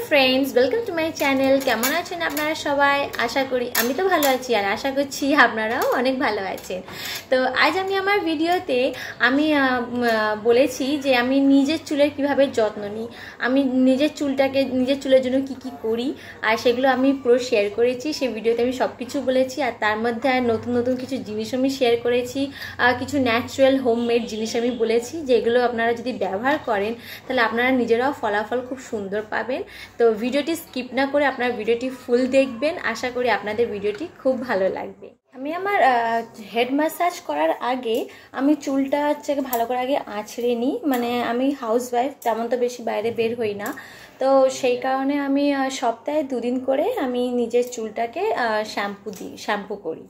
Friends welcome to my channel केमन आছেন আপনারা সবাই আশা করি আমি তো ভালো আছি আর আশা করছি আপনারাও অনেক ভালো আছেন। তো আজ আমি আমার ভিডিওতে আমি বলেছি যে আমি নিজের চুলের কিভাবে যত্ন নিই, আমি নিজের চুলের জন্য কি কি করি আর সেগুলো আমি পুরো শেয়ার করেছি। সেই ভিডিওতে আমি সব কিছু বলেছি আর তার মধ্যে নতুন নতুন কিছু জিনিস আমি শেয়ার করেছি, কিছু ন্যাচারাল হোমমেড জিনিস আমি বলেছি যেগুলো আপনারা যদি ব্যবহার করেন তাহলে আপনারা নিজেরাও ফলাফল খুব সুন্দর পাবেন। তো ভিডিওটি স্কিপ না করে আপনারা ভিডিওটি ফুল দেখবেন, আশা করি আপনাদের ভিডিওটি খুব ভালো লাগবে। আমি আমার হেড ম্যাসাজ করার আগে আমি চুলটা ভালো করে আগে আঁচড়ে নিই, মানে আমি হাউসওয়াইফ, তেমন তো বেশি বাইরে বের হই না, তো সেই কারণে আমি সপ্তাহে 2 দিন করে আমি নিজের চুলটাকে শ্যাম্পু করি।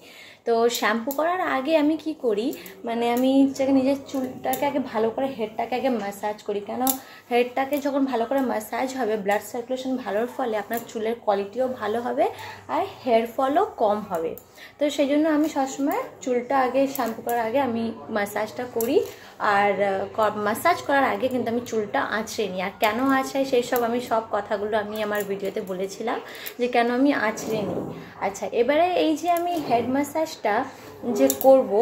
তো শ্যাম্পু করার আগে আমি কি করি, মানে আমি নিজের চুলটাকে আগে ভালো করে হেডটাকে আগে ম্যাসাজ করি। কেন হেডটাকে যখন ভালো করে ম্যাসাজ হবে ব্লাড সার্কুলেশন ভালোর ফলে আপনার চুলের কোয়ালিটিও ভালো হবে আর হেয়ার ফলও কম হবে। তো সেই জন্য আমি সবসময় চুলটা আগে শ্যাম্পু করার আগে আমি ম্যাসাজটা করি, আর ম্যাসাজ করার আগে কিন্তু আমি চুলটা আঁচড়ে নিই। আর কেন আঁচড়াই সেই সব আমি সব কথাগুলো আমি আমার ভিডিওতে বলেছিলাম যে কেন আমি আঁচড়ে নিই। আচ্ছা, এবারে এই যে আমি হেড ম্যাসাজটা যে করব,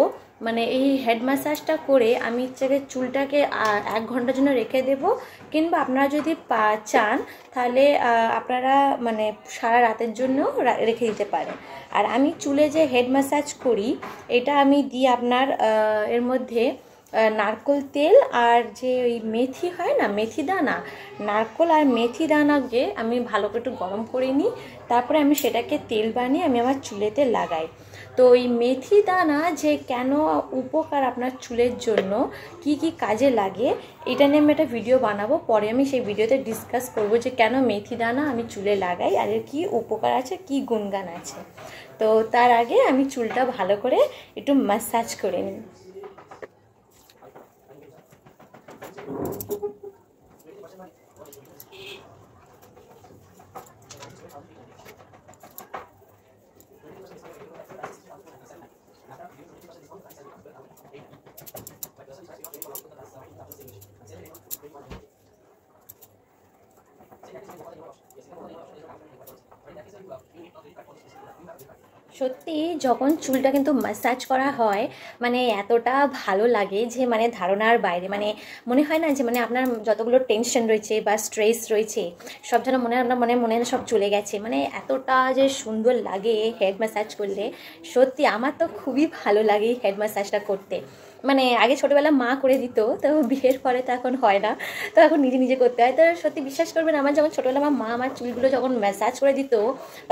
মানে এই হেড ম্যাসাজটা করে আমি চুলটাকে 1 ঘন্টার জন্য রেখে দেব, কিংবা আপনারা যদি চান তাহলে আপনারা মানে সারা রাতের জন্য রেখে দিতে পারেন। আর আমি চুলে যে হেড ম্যাসাজ করি এটা আমি দিই আপনার এর মধ্যে নারকোল তেল আর যে ওই মেথি হয় না, মেথি দানা, নারকোল আর মেথি দানাকে আমি ভালো করে একটু গরম করে নিই, তারপরে আমি সেটাকে তেল বানিয়ে আমি আমার চুলেতে লাগাই। তো ওই মেথি দানা যে কেন উপকার আপনার চুলের জন্য, কি কি কাজে লাগে, এটা নিয়ে আমি একটা ভিডিও বানাবো, পরে আমি সেই ভিডিওতে ডিসকাস করব যে কেন মেথি দানা আমি চুলে লাগাই আর এর কী উপকার আছে, কী গুণগান আছে। তো তার আগে আমি চুলটা ভালো করে একটু ম্যাসাজ করে নিই। সত্যি যখন চুলটা কিন্তু ম্যাসাজ করা হয় মানে এতটা ভালো লাগে যে মানে ধারণার বাইরে, মানে মনে হয় না যে মানে আপনার যতগুলো টেনশন রয়েছে বা স্ট্রেস রয়েছে সব যেন আপনার মনে সব চলে গেছে, মানে এতটা যে সুন্দর লাগে হেড ম্যাসাজ করলে। সত্যি আমার তো খুবই ভালো লাগে হেড ম্যাসাজটা করতে। মানে আগে ছোটোবেলা মা করে দিত, তো বিয়ের পরে তো এখন হয় না, তো এখন নিজে নিজে করতে হয়। তো সত্যি বিশ্বাস করবেন, আমার যখন ছোটোবেলা আমার মা আমার চুলগুলো যখন ম্যাসাজ করে দিত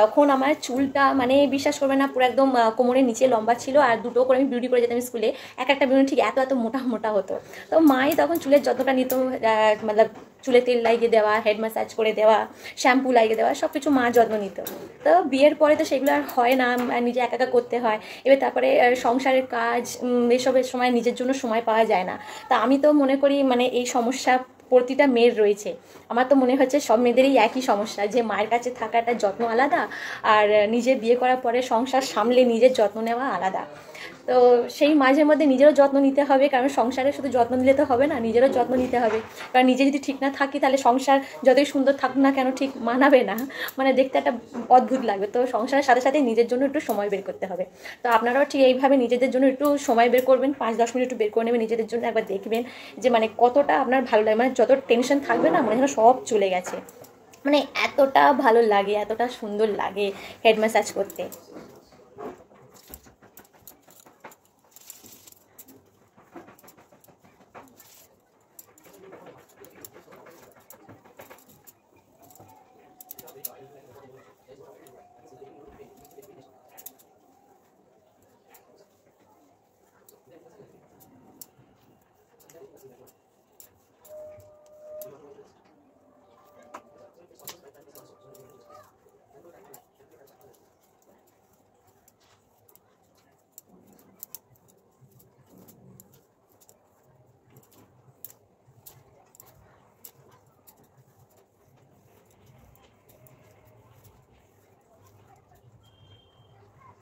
তখন আমার চুলটা মানে বিশ্বাস করবেন না পুরো একদম কোমরের নিচে লম্বা ছিল, আর দুটো করে আমি বিউটি করে যেতাম স্কুলে, একটা বিউটি ঠিক এত এত মোটা মোটা হতো। তো মাই তখন চুলের যতটা নিত, মানে চুলে তেল লাগিয়ে দেওয়া, হেড ম্যাসাজ করে দেওয়া, শ্যাম্পু লাগিয়ে দেওয়া, সব কিছু মা যত্ন নিত। তো বিয়ের পরে তো সেগুলো আর হয় না, নিজে একা একা করতে হয়। এবার তারপরে সংসারের কাজ এসবের সময় নিজের জন্য সময় পাওয়া যায় না। তা আমি তো মনে করি মানে এই সমস্যা প্রতিটা মেয়ের রয়েছে। আমার তো মনে হচ্ছে সব মেয়েদেরই একই সমস্যা, যে মায়ের কাছে থাকাটা যত্ন আলাদা আর নিজে বিয়ে করার পরে সংসার সামলে নিজের যত্ন নেওয়া আলাদা। তো সেই মাঝে মধ্যে নিজেরও যত্ন নিতে হবে, কারণ সংসারে শুধু যত্ন নিলে তো হবে না, নিজেরও যত্ন নিতে হবে। কারণ নিজে যদি ঠিক না থাকি তাহলে সংসার যতই সুন্দর থাকুক না কেন ঠিক মানাবে না, মানে দেখতে একটা অদ্ভুত লাগবে। তো সংসারের সাথে সাথে নিজের জন্য একটু সময় বের করতে হবে। তো আপনারাও ঠিক এইভাবে নিজেদের জন্য একটু সময় বের করবেন, 5-10 মিনিট একটু বের করে নেবেন নিজেদের জন্য, একবার দেখবেন যে মানে কতটা আপনার ভালো লাগে, মানে যত টেনশন থাকবে না মনে হয় সব চলে গেছে, মানে এতটা ভালো লাগে, এতটা সুন্দর লাগে হেড ম্যাসাজ করতে।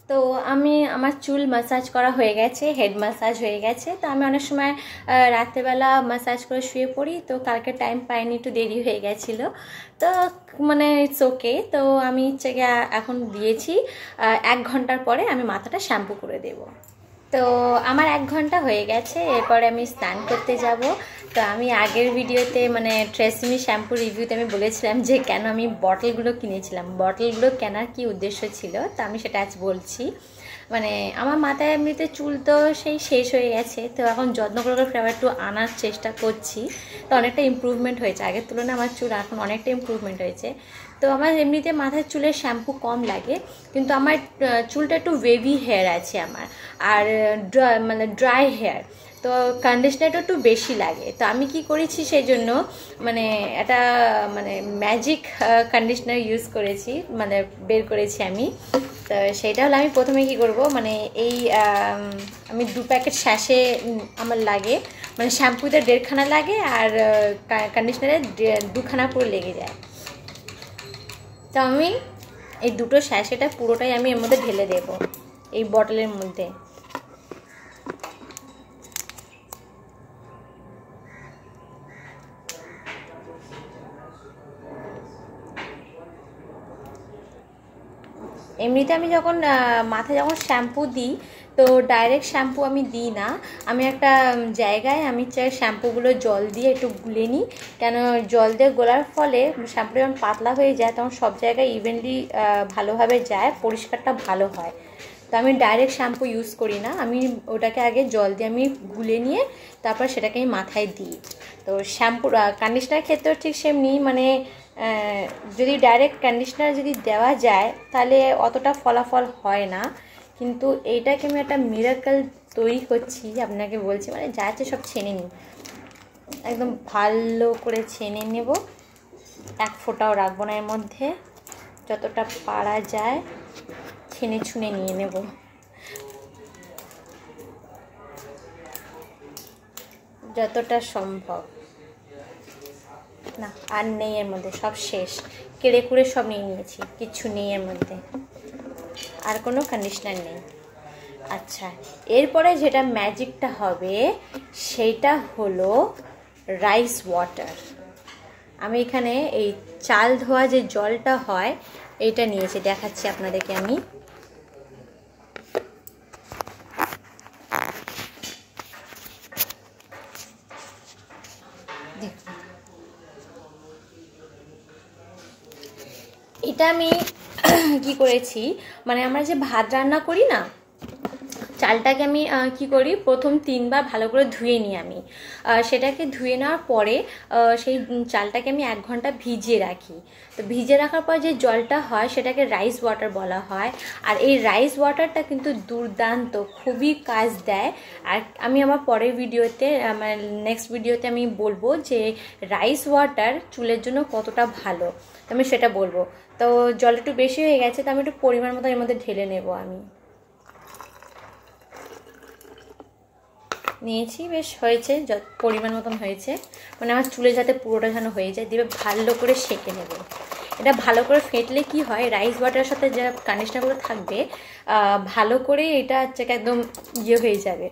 তো আমি আমার চুল ম্যাসাজ করা হয়ে গেছে, হেড ম্যাসাজ হয়ে গেছে। তো আমি অনেক সময় রাত্রেবেলা ম্যাসাজ করে শুয়ে পড়ি, তো কালকে টাইম পাইনি, একটু দেরি হয়ে গেছিলো। তো মানে ইটস ওকে। তো আমি হচ্ছে গিয়ে এখন দিয়েছি, 1 ঘন্টার পরে আমি মাথাটা শ্যাম্পু করে দেবো। তো আমার 1 ঘন্টা হয়ে গেছে, এরপরে আমি স্নান করতে যাব। তো আমি আগের ভিডিওতে মানে ট্রেসমি শ্যাম্পু রিভিউতে আমি বলেছিলাম যে কেন আমি বটলগুলো কিনেছিলাম, বটলগুলো কেনার কি উদ্দেশ্য ছিল, তো আমি সেটা আজ বলছি। মানে আমার মাথায় এমনিতে চুল তো সেই শেষ হয়ে গেছে, তো এখন যত্ন করে ফ্লেভার একটু আনার চেষ্টা করছি। তো অনেকটা ইমপ্রুভমেন্ট হয়েছে, আগের তুলনায় আমার চুল এখন অনেকটা ইমপ্রুভমেন্ট হয়েছে। তো আমার এমনিতে মাথার চুলের শ্যাম্পু কম লাগে, কিন্তু আমার চুলটা একটু ওয়েভি হেয়ার আছে আমার, আর মানে ড্রাই হেয়ার, তো কন্ডিশনারটা একটু বেশি লাগে। তো আমি কি করেছি সেই জন্য মানে একটা মানে ম্যাজিক কন্ডিশনার ইউজ করেছি, মানে বের করেছি আমি। তো সেইটা হলো আমি প্রথমে কি করব, মানে এই আমি 2 প্যাকেট স্যাশে আমার লাগে, মানে শ্যাম্পুতে 1.5খানা লাগে আর কন্ডিশনারে 2খানা পুরো লেগে যায়। তো আমি এই দুটো স্যাশেটা পুরোটাই আমি এর মধ্যে ঢেলে দেব, এই বটলের মধ্যে। এমনিতে আমি যখন মাথায় যখন শ্যাম্পু দিই, তো ডাইরেক্ট শ্যাম্পু আমি দিই না, আমি একটা জায়গায় আমি চাই শ্যাম্পুগুলো জল দিয়ে একটু গুলে নিই। কেন জল দিয়ে গোলার ফলে শ্যাম্পু যখন পাতলা হয়ে যায় তখন সব জায়গায় ইভেনলি ভালোভাবে যায়, পরিষ্কারটা ভালো হয়। তো আমি ডাইরেক্ট শ্যাম্পু ইউজ করি না, আমি ওটাকে আগে জল দিয়ে আমি গুলে নিয়ে তারপর সেটাকে আমি মাথায় দিই। তো শ্যাম্পু কন্ডিশনার ক্ষেত্রেও ঠিক সেমনি, মানে যদি ডাইরেক্ট কন্ডিশনার যদি দেওয়া যায় তাহলে অতটা ফলাফল হয় না, কিন্তু এইটাকে আমি একটা মিরাকল তৈরি করছি আপনাকে বলছি। মানে যা আছে সব ছেনে নিই, একদম ভালো করে ছেনে নেব, এক ফোঁটাও রাখবো না এর মধ্যে, যতটা পারা যায় ছেনে ছুনে নিয়ে নেব। যতটা সম্ভব। না আর নেই এর মধ্যে, সব শেষ, কেড়ে কুড়ে সব নিয়ে নিয়েছি, কিচ্ছু নেই এর মধ্যে, আর কোনো কন্ডিশনার নেই। আচ্ছা, এরপরে যেটা ম্যাজিকটা হবে সেইটা হলো রাইস ওয়াটার। আমি এখানে এই চাল ধোয়া যে জলটা হয় এইটা নিয়েছি, দেখাচ্ছি আপনাদেরকে আমি। এটা আমি কি করেছি, মানে আমরা যে ভাত রান্না করি না, চালটাকে আমি কি করি, প্রথম 3বার ভালো করে ধুয়ে নিই আমি। সেটাকে ধুয়ে নেওয়ার পরে সেই চালটাকে আমি 1 ঘন্টা ভিজিয়ে রাখি। তো ভিজিয়ে রাখার পর যে জলটা হয় সেটাকে রাইস ওয়াটার বলা হয়। আর এই রাইস ওয়াটারটা কিন্তু দুর্দান্ত, খুবই কাজ দেয়। আর আমি আমার পরের ভিডিওতে, মানে নেক্সট ভিডিওতে আমি বলবো যে রাইস ওয়াটার চুলের জন্য কতটা ভালো, আমি সেটা বলবো। তো জল একটু বেশি হয়ে গেছে, তো আমি একটু পরিমাণ মতো এর মধ্যে ঢেলে নেব। আমি নিয়েছি, বেশ হয়েছে, যত পরিমাণ মতন হয়েছে, মানে আমার চুলে যাতে পুরোটা যেন হয়ে যায়, দিয়ে ভালো করে সেঁকে নেব। এটা ভালো করে ফেটলে কি হয়, রাইস ওয়াটারের সাথে যা কন্ডিশনারগুলো থাকবে ভালো করে এটা হচ্ছে একদম ইয়ে হয়ে যাবে,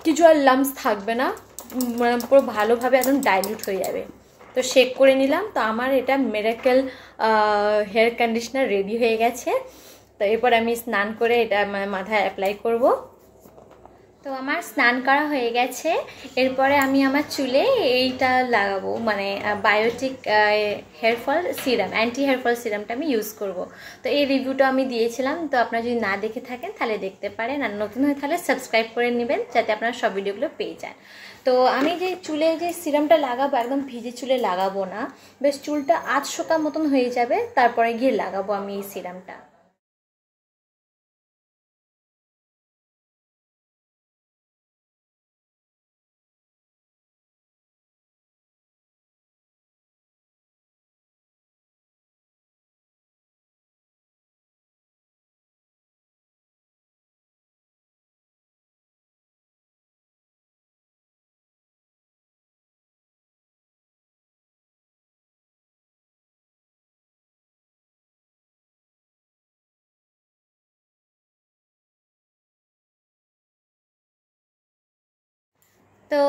কিছু আর লাম্পস থাকবে না, মানে পুরো ভালোভাবে একদম ডাইলিউট হয়ে যাবে। তো শেক করে নিলাম, তো আমার এটা মিরাকেল হেয়ার কন্ডিশনার রেডি হয়ে গেছে। তো এরপর আমি স্নান করে এটা মাথায় অ্যাপ্লাই করব। তো আমার স্নান করা হয়ে গেছে, এরপরে আমি আমার চুলে এইটা লাগাবো, মানে Biotique hair fall serum, anti hair fall সিরামটা আমি ইউজ করব। তো এই রিভিউটা আমি দিয়েছিলাম, তো আপনারা যদি না দেখে থাকেন তাহলে দেখতে পারেন, আর নতুন হয়ে তাহলে সাবস্ক্রাইব করে নেবেন যাতে আপনারা সব ভিডিওগুলো পেয়ে যান। তো আমি যে চুলে যে সিরামটা লাগাবো একদম ভিজে চুলে লাগাবো না, বেশ চুলটা আধশোকা মতন হয়ে যাবে, তারপরে গিয়ে লাগাবো আমি এই সিরামটা। তো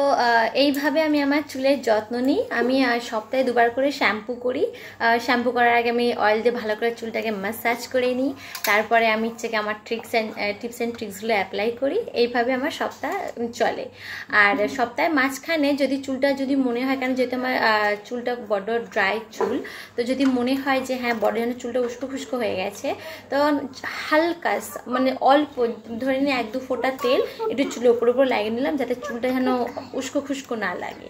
এইভাবে আমি আমার চুলের যত্ন নিই। আমি সপ্তাহে 2বার করে শ্যাম্পু করি। শ্যাম্পু করার আগে আমি অয়েল দিয়ে ভালো করে চুলটাকে ম্যাসাজ করে নিই, তারপরে আমি আমার টিপস অ্যান্ড ট্রিক্সগুলো অ্যাপ্লাই করি। এইভাবে আমার সপ্তাহ চলে। আর সপ্তাহে মাঝখানে যদি চুলটা যদি মনে হয়, কারণ যেহেতু আমার চুলটা বড্ড ড্রাই চুল, তো যদি মনে হয় যে হ্যাঁ বডি যেন চুলটা উস্কো খুস্কো হয়ে গেছে, তখন হালকা মানে অল্প ধরে নিয়ে 1-2 ফোঁটা তেল একটু চুলের উপর লাগিয়ে নিলাম, যাতে চুলটা যেন উস্কো খুস্কো না লাগে।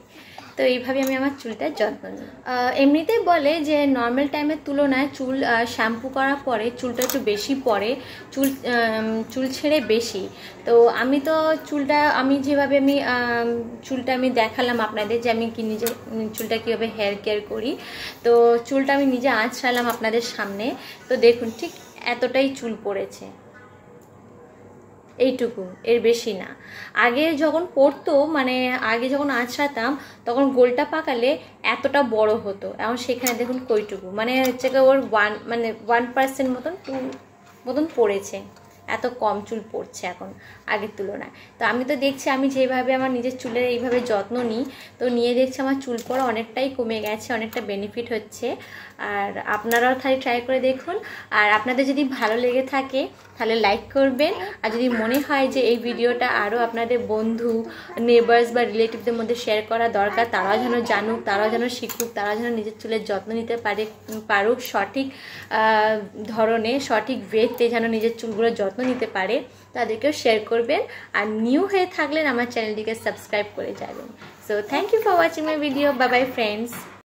তো এইভাবে আমি আমার চুলটার যত্ন নিই। এমনিতেই বলে যে নর্মাল টাইমের তুলনায় চুল শ্যাম্পু করার পরে চুলটা একটু বেশি পড়ে, চুল ছেড়ে বেশি। তো আমি তো আমি যেভাবে চুলটা আমি দেখালাম আপনাদের যে আমি নিজে চুলটা কীভাবে হেয়ার কেয়ার করি, তো চুলটা আমি নিজে আঁচড়ালাম আপনাদের সামনে। তো দেখুন ঠিক এতটাই চুল পড়েছে, এইটুকু, এর বেশি না। আগে যখন পড়তো, মানে আগে যখন আঁচড়াতাম তখন গোলটা পাকালে এতটা বড় হতো, এখন সেখানে দেখুন কইটুকু, মানে হচ্ছে ওর 1% মতন পড়েছে। এত কম চুল পড়ছে এখন আগের তুলনায়। তো আমি তো দেখছি আমি যেভাবে আমার নিজের চুলের এইভাবে যত্ন নিই, তো নিয়ে দেখছি আমার চুল পড়া অনেকটাই কমে গেছে, অনেকটা বেনিফিট হচ্ছে। আর আপনারাও তাই ট্রাই করে দেখুন। আর আপনাদের যদি ভালো লেগে থাকে তাহলে লাইক করবেন। আর যদি মনে হয় যে এই ভিডিওটা আরও আপনাদের বন্ধু, নেবার্স বা রিলেটিভদের মধ্যে শেয়ার করা দরকার, তারাও যেন জানুক, তারাও যেন শিখুক, তারাও যেন নিজের চুলের যত্ন নিতে পারুক সঠিক ধরনে, সঠিক ওয়েতে যেন নিজের চুলগুলোর যত্ন নিতে পারে, তাদেরকেও শেয়ার করবেন। আর নিউ হয়ে থাকলেন আমার চ্যানেলটিকে সাবস্ক্রাইব করে যাবেন। So thank you for watching my video. Bye bye friends.